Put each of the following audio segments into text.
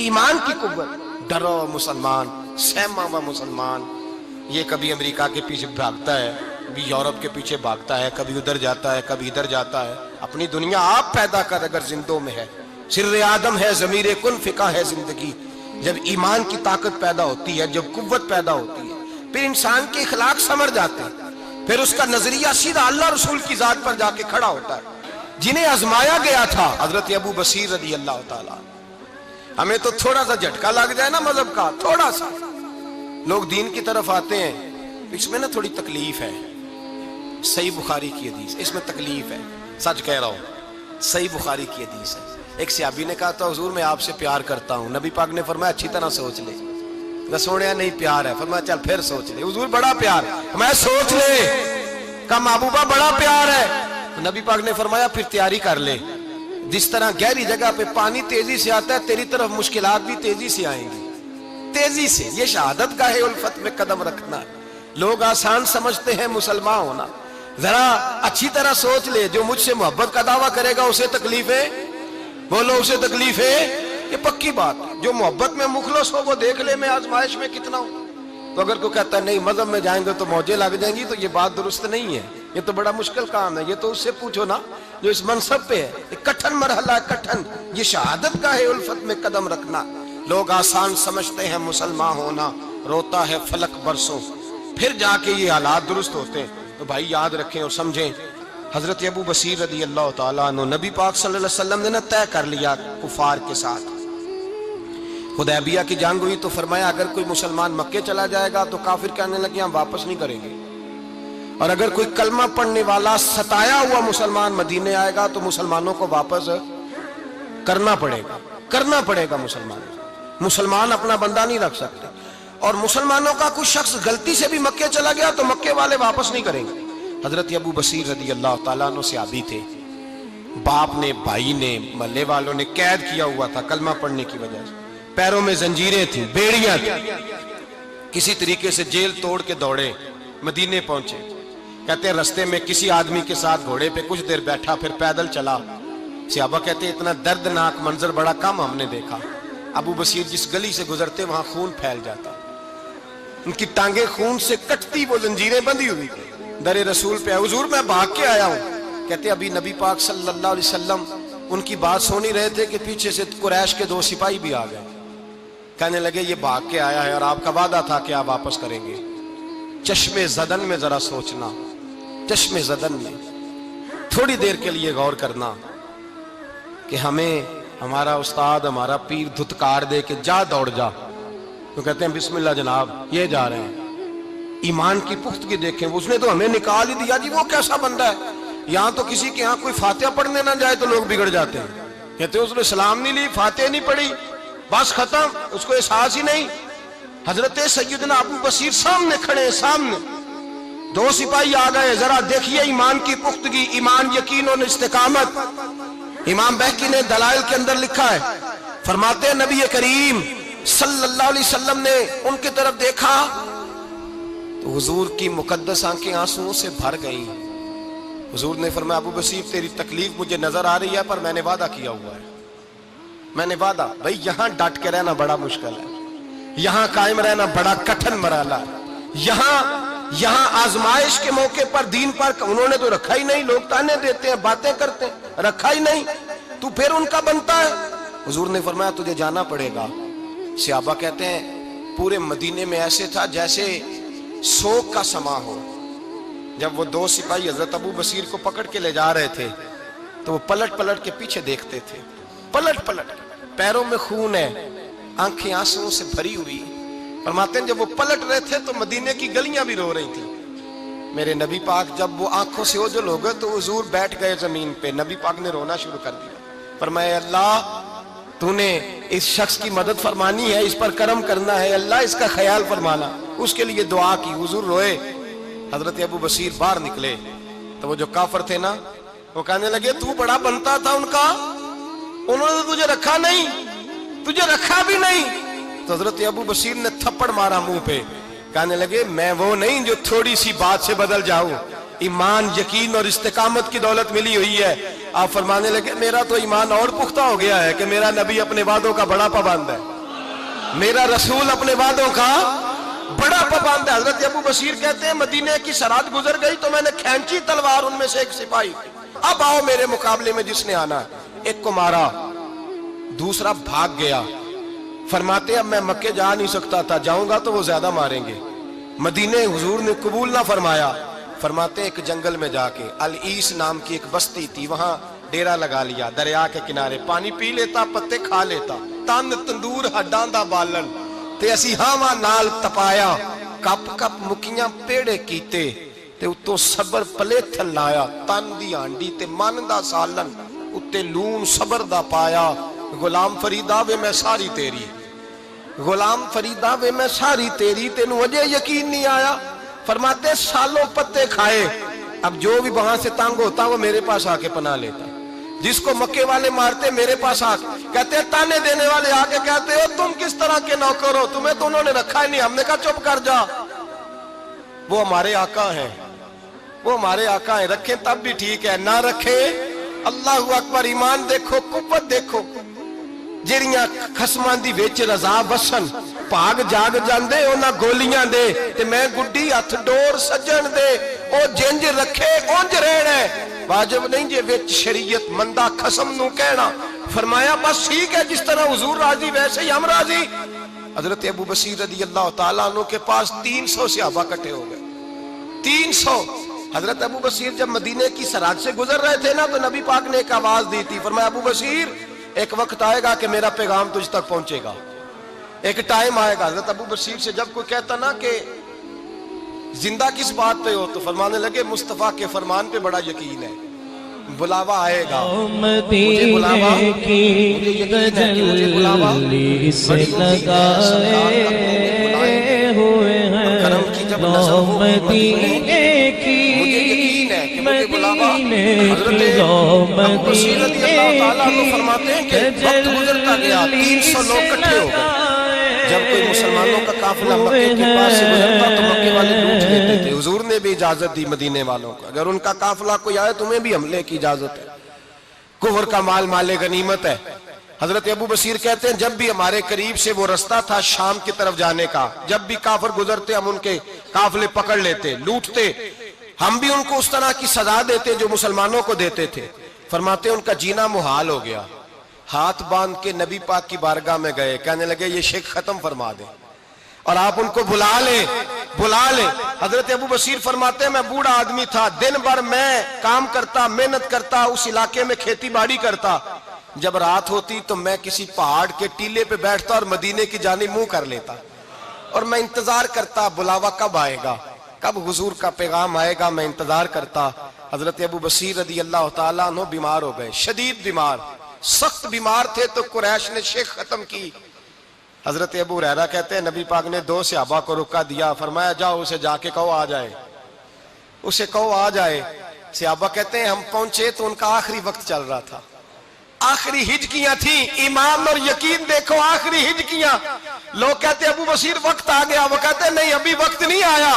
ایمان کی قوت. ڈرا ہوا مسلمان، سہما ہوا مسلمان، یہ کبھی امریکہ کے پیچھے بھاگتا ہے، کبھی یورپ کے پیچھے بھاگتا ہے، کبھی ادھر جاتا ہے، کبھی ادھر جاتا ہے. اپنی دنیا آپ پیدا کر اگر زندوں میں ہے. سر آدم ہے، ضمیر کن فقہ ہے زندگی. جب ایمان کی طاقت پیدا ہوتی ہے، جب قوت پیدا ہوتی ہے، پھر انسان کے اخلاق سمر جاتے ہیں، پھر اس کا نظریہ سیدھا اللہ رسول کی ذات پر جا کے کھڑا ہوتا ہے. جنہیں آزمایا گیا تھا حضرت ابو بصیر رضی اللہ تعالیٰ. ہمیں تو تھوڑا سا جھٹکا لگ جائے نا مذہب کا، تھوڑا سا لوگ دین کی طرف آتے ہیں، اس میں نا تھوڑی تکلیف ہے. صحیح بخاری کی حدیث، اس میں تکلیف ہے، سچ کہہ رہا ہوں، صحیح بخاری کی حدیث ہے. ایک صحابی نے کہا تھا حضور میں آپ سے پیار کرتا ہوں. نبی پاک نے فرمایا اچھی طرح سوچ لے. میں سوڑیا نہیں پیار ہے. فرمایا چل پھر سوچ لے. حضور بڑا پیار ہے. میں سوچ لے. کہا محبوبہ بڑا پیار ہے. نبی پاک نے فرمایا پھر تیاری کر لے. جس طرح گہری جگہ پہ پانی تیزی سے آتا ہے، تیری طرف مشکلات بھی تیزی سے آئیں گی، تیزی سے. یہ شہادت گاہ الفت میں قدم رکھنا ہے. لوگ آسان سمجھتے ہیں مسلمان ہونا. ذرا اچھی طرح سوچ لے. جو مجھ سے محبت کا دعویٰ کرے گا اسے تکلیف ہے، بولو اسے تکلیف ہے. یہ پکی بات ہے. جو محبت میں مخلص ہو وہ دیکھ لے میں آزمائش میں کتنا ہوں. تو اگر کوئی کہتا ہے نہیں مذہب میں جائیں گے تو موجیں لگ جائیں گی، تو یہ بات درست نہیں ہے. یہ تو بڑا مشکل کام ہے. یہ تو اس سے پوچھو نا جو اس منصب پہ ہے. یہ کٹھن مرحلہ ہے، کٹھن. یہ شہادت گاہ الفت میں قدم رکھنا. لوگ آسان سمجھتے ہیں مسلمان ہونا، روتا ہے فلک برسوں، پھر جا کے یہ حالات درست ہوتے ہیں. تو بھائی یاد رکھیں اور سمجھیں، حضرت ابو بصیر رضی اللہ تعالیٰ عنہ، نبی پاک صلی اللہ علیہ وسلم نے طے کر لیا کفار کے ساتھ. حدیبیہ کی جنگ ہوئی تو فرمایا اگر کوئی مسلمان مکے چلا جائے گا تو کافر کہنے لگے ہم واپس نہیں کریں گے، اور اگر کوئی کلمہ پڑھنے والا ستایا ہوا مسلمان مدینے آئے گا تو مسلمانوں کو واپس کرنا پڑے گا، کرنا پڑے گا. مسلمان اپنا بندہ نہیں رکھ سکتے. اور مسلمانوں کا کوئی شخص غلطی سے بھی مکے چلا گیا تو مکے والے واپس نہیں کریں گے. حضرت ابو بصیر رضی اللہ تعالیٰ عنہ صحابی تھے. باپ نے، بھائی نے، محلے والوں نے قید کیا ہوا تھا کلمہ پڑھنے کی وجہ سے. پیروں میں زنجیریں تھیں، بیڑیاں تھیں. کسی طریقے سے جیل توڑ کے دوڑے مدینے پہنچے. کہتے ہیں رستے میں کسی آدمی کے ساتھ گھوڑے پہ کچھ دیر بیٹھا، پھر پیدل چلا. صحابہ کہتے ہیں اتنا دردناک منظر بڑا کم ہم نے دیکھا. ابو بصیر جس گلی سے گزرتے وہاں خون پھیل جاتا، ان کی ٹانگیں خون سے کٹتی، وہ زنجیریں بندھی ہوئی. در رسول پہ حضور میں بھاگ کے آیا ہوں. کہتے ابھی نبی پاک صلی اللہ علیہ وسلم ان کی بات سن ہی رہے تھے کہ پیچھے سے قریش کے 2 سپاہی بھی آ گئے. کہنے لگے یہ بھاگ کے آیا ہے اور آپ کا وعدہ تھا کہ آپ واپس کریں گے. چشم زدن میں ذرا سوچنا، چشم زدن میں تھوڑی دیر کے لیے غور کرنا کہ ہمیں ہمارا استاد، ہمارا پیر دھتکار دے کہ جا دوڑ جا، تو کہتے ہیں بسم اللہ جناب یہ جا رہے ہیں. ایمان کی پختگی دیکھیں. اس نے تو ہمیں نکال ہی دیا جی. وہ کیسا بندہ ہے؟ یہاں تو کسی کے یہاں کوئی فاتحہ پڑھنے نہ جائے تو لوگ بگڑ جاتے ہیں. کہتے ہیں اس نے سلام نہیں لی، فاتحہ نہیں پڑھی، بس ختم، اس کو احساس ہی نہیں. حضرت سیدنا ابو بصیر سامنے کھڑے، سامنے 2 سپاہی آ گئے. ذرا دیکھیے ایمان کی پختگی، ایمان، یقین اور استقامت. امام بہقی نے دلائل کے اندر لکھا ہے، فرماتے ہیں نبی کریم صلی اللہ علیہ وسلم نے ان کی طرف دیکھا تو حضور کی مقدس آنکھیں آنسوؤں سے بھر گئیں. حضور نے فرمایا ابو بصیر تیری تکلیف مجھے نظر آ رہی ہے، پر میں نے وعدہ کیا ہوا ہے. میں نے وعدہ. بھائی یہاں ڈٹ کے رہنا بڑا مشکل ہے، یہاں قائم رہنا بڑا کٹھن مرحلہ ہے. یہاں آزمائش کے موقع پر دین پر انہوں نے تو رکھا ہی نہیں. لوگ تانے دیتے ہیں، باتیں کرتے ہیں، رکھا ہی نہیں. تو پھر ان کا بنتا ہے. حضور نے فرمایا تجھے جانا پڑے گا. صحابہ کہتے ہیں پورے مدینے میں ایسے تھا جیسے سوگ کا سما ہو. جب وہ 2 سپاہی حضرت ابو بصیر کو پکڑ کے لے جا رہے تھے تو وہ پلٹ پلٹ کے پیچھے دیکھتے تھے، پلٹ پلٹ. پیروں میں خون ہے، آنکھیں آنسوؤں سے بھری ہوئی. فرماتے ہیں جب وہ پلٹ رہے تھے تو مدینے کی گلیاں بھی رو رہی تھیں. میرے نبی پاک جب وہ آنکھوں سے اوجھل ہو گئے تو حضور بیٹھ گئے زمین پہ. نبی پاک نے رونا شروع کر دیا. فرمایا اللہ تو نے اس شخص کی مدد فرمانی ہے، اس پر کرم کرنا ہے، اللہ اس کا خیال فرمانا. اس کے لیے دعا کی. حضور روئے. حضرت ابو بصیر باہر نکلے تو وہ جو کافر تھے نا وہ کہنے لگے تو بڑا بنتا تھا ان کا، انہوں نے تجھے رکھا نہیں، تجھے رکھا بھی نہیں. تو حضرت ابو بصیر نے تھپڑ مارا منہ پہ. کہنے لگے میں وہ نہیں جو تھوڑی سی بات سے بدل جاؤں. ایمان، یقین اور استقامت کی دولت ملی ہوئی ہے. آپ فرمانے لگے میرا تو ایمان اور پختہ ہو گیا ہے کہ میرا نبی اپنے وعدوں کا بڑا پابند ہے. میرا رسول اپنے وعدوں کا بڑا پابند ہے۔ حضرت ابو بصیر کہتے ہیں مدینے کی سرحد گزر گئی تو میں نے کھینچی تلوار ان میں سے ایک سپاہی، اب آؤ میرے مقابلے میں جس نے آنا ہے۔ ایک کو مارا، دوسرا بھاگ گیا۔ فرماتے اب میں مکے جا نہیں سکتا تھا، جاؤں گا تو وہ زیادہ ماریں گے، مدینے حضور نے قبول نہ فرمایا۔ فرماتے ایک جنگل میں جا کے العیس نام کی ایک بستی تھی، وہاں ڈیرا لگا لیا، دریا کے کنارے، پانی پی لیتا، پتے کھا لیتا، تن تندور ہڈاں دا بالن تے اسی ہاواں نال تپایا، کپ کپ مکیاں پیڑے کیتے تے اتوں صبر پلے تھل لایا، تن دی ہانڈی تے من دا سالن اتے لون صبر دا پایا۔ غلام فریدا وے میں ساری تیری، غلام فریدا وے میں ساری تیری، تینوں وجہ یقین نہیں آیا۔ فرماتے سالوں پتے کھائے، اب جو بھی وہاں سے تنگ ہوتا وہ میرے پاس آ کے پناہ لیتا، جس کو مکے والے مارتے میرے پاس آ کے کہتے تانے دینے والے آ کے کہتے ہو تم کس طرح کے نوکر ہو، تمہیں تو انہوں نے رکھا ہی نہیں۔ ہم نے کہا چپ کر جا، وہ ہمارے آقا ہیں، وہ ہمارے آقا ہیں، رکھیں تب بھی ٹھیک ہے، نہ رکھیں اللہ اکبر۔ ایمان دیکھو، قوت دیکھو، جیڑیاں خسماں دی وچ رضا وسن پاگ جاگ جاندے اونا گولیاں دے تے میں گڈی ہتھ ڈور سجن دے، او جنج رکھے اونج رہنا ہے، واجب نہیں جے وچ شریعت مندہ خسم نو کہنا۔ فرمایا بس ٹھیک ہے، جس طرح حضور راضی ویسے ہی ہم راضی۔ حضرت ابو بصیر رضی اللہ تعالیٰ عنہ کے پاس 300 صحابہ کٹھے ہو گئے، 300۔ حضرت ابو بصیر جب مدینے کی سرحد سے گزر رہے تھے نا تو نبی پاک نے ایک آواز دی تھی، فرمایا ابو بصیر ایک وقت آئے گا کہ میرا پیغام تجھ تک پہنچے گا، ایک ٹائم آئے گا۔ حضرت ابو بصیر سے جب کوئی کہتا نا کہ زندہ کس بات پہ ہو تو فرمانے لگے مصطفیٰ کے فرمان پہ بڑا یقین ہے، بلاوا آئے گا، مجھے بلاوا، مجھے یقین ہے کہ مجھے بلاوا بڑی ہوئے ہیں، کرم کی جب نظر ہو مجھے یقین ہے کہ مجھے بلاوا۔ حضرت ابو بصیر رضی اللہ تعالیٰ عنہ فرماتے ہیں کہ وقت گزرتا گیا، 300 لوگ کٹھے ہو گئے۔ جب کوئی مسلمانوں کا قافلہ مکے کے پاس سے گزرتا تو مکے والے لوٹ لیتے تھے۔ حضور نے بھی اجازت دی مدینے والوں کو، اگر ان کا قافلہ کوئی آئے تمہیں بھی حملے کی اجازت ہے، کفر کا مال مال غنیمت ہے۔ حضرت ابو بصیر کہتے ہیں جب بھی ہمارے قریب سے وہ رستہ تھا شام کی طرف جانے کا، جب بھی کافر گزرتے ہم ان کے قافلے پکڑ لیتے، لوٹتے، ہم بھی ان کو اس طرح کی سزا دیتے جو مسلمانوں کو دیتے تھے۔ فرماتے ان کا جینا محال ہو گیا، ہاتھ باندھ کے نبی پاک کی بارگاہ میں گئے، کہنے لگے یہ شرک ختم فرما دیں اور آپ ان کو بلا لیں، بلا لیں۔ حضرت ابو بصیر فرماتے ہیں میں بوڑھا آدمی تھا، دن بھر میں کام کرتا، محنت کرتا، اس علاقے میں کھیتی باڑی کرتا، جب رات ہوتی تو میں کسی پہاڑ کے ٹیلے پہ بیٹھتا اور مدینے کی جانب منہ کر لیتا اور میں انتظار کرتا بلاوا کب آئے گا، کب حضور کا پیغام آئے گا، میں انتظار کرتا۔ حضرت ابو بصیر رضی اللہ تعالیٰ عنہ بیمار ہو گئے، شدید بیمار، سخت بیمار تھے تو قریش نے شیخ ختم کی۔ حضرت ابو ہریرہ کہتے ہیں نبی پاک نے 2 صحابہ کو رکا دیا، فرمایا جاؤ اسے جا کے کہو آ جائے، اسے کہو آ جائے۔ صحابہ کہتے ہیں ہم پہنچے تو ان کا آخری وقت چل رہا تھا، آخری ہجکیاں تھیں، ایمان اور یقین دیکھو، آخری ہجکیاں۔ لوگ کہتے ہیں ابو بصیر وقت آ گیا، وہ کہتے ہیں نہیں ابھی وقت نہیں آیا،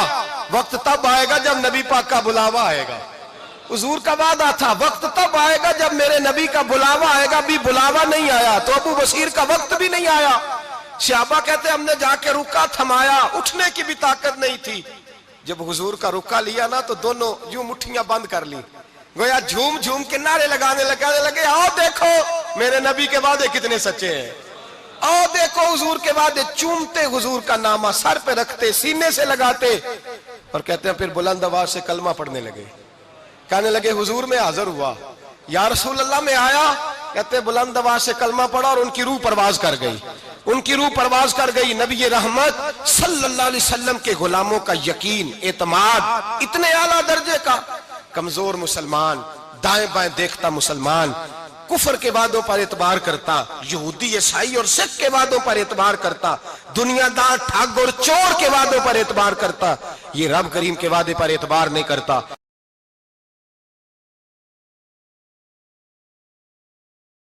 وقت تب آئے گا جب نبی پاک کا بلاوا آئے گا۔ حضور کا وعدہ تھا وقت تب آئے گا جب میرے نبی کا بلاوا آئے گا، بھی بلاوا نہیں آیا تو ابو بصیر کا وقت بھی نہیں آیا۔ صحابہ کہتے ہیں ہم نے جا کے رکا، تھمایا، اٹھنے کی بھی طاقت نہیں تھی۔ جب حضور کا رکا لیا نا تو دونوں یوں مٹھیاں بند کر لی، گویا جھوم جھوم کے نعرے لگانے لگے آؤ دیکھو میرے نبی کے وعدے کتنے سچے ہیں، آؤ دیکھو حضور کے وعدے۔ چومتے حضور کا نامہ، سر پہ رکھتے، سینے سے لگاتے، اور کہتے ہیں پھر بلند آواز سے کلمہ پڑھنے لگے، کہنے لگے حضور میں حاضر ہوا، یا رسول اللہ میں آیا، کہتے بلند آواز سے کلمہ پڑھا اور ان کی روح پرواز کر گئی، ان کی روح پرواز کر گئی۔ نبی رحمت صلی اللہ علیہ وسلم کے غلاموں کا یقین، اعتماد اتنے اعلیٰ درجے کا، کمزور مسلمان، دائیں بائیں دیکھتا مسلمان، کفر کے وعدوں پر اعتبار کرتا، یہودی عیسائی اور سکھ کے وعدوں پر اعتبار کرتا، دنیا دار ٹھگ اور چور کے وعدوں پر اعتبار کرتا، یہ رب کریم کے وعدے پر اعتبار نہیں کرتا۔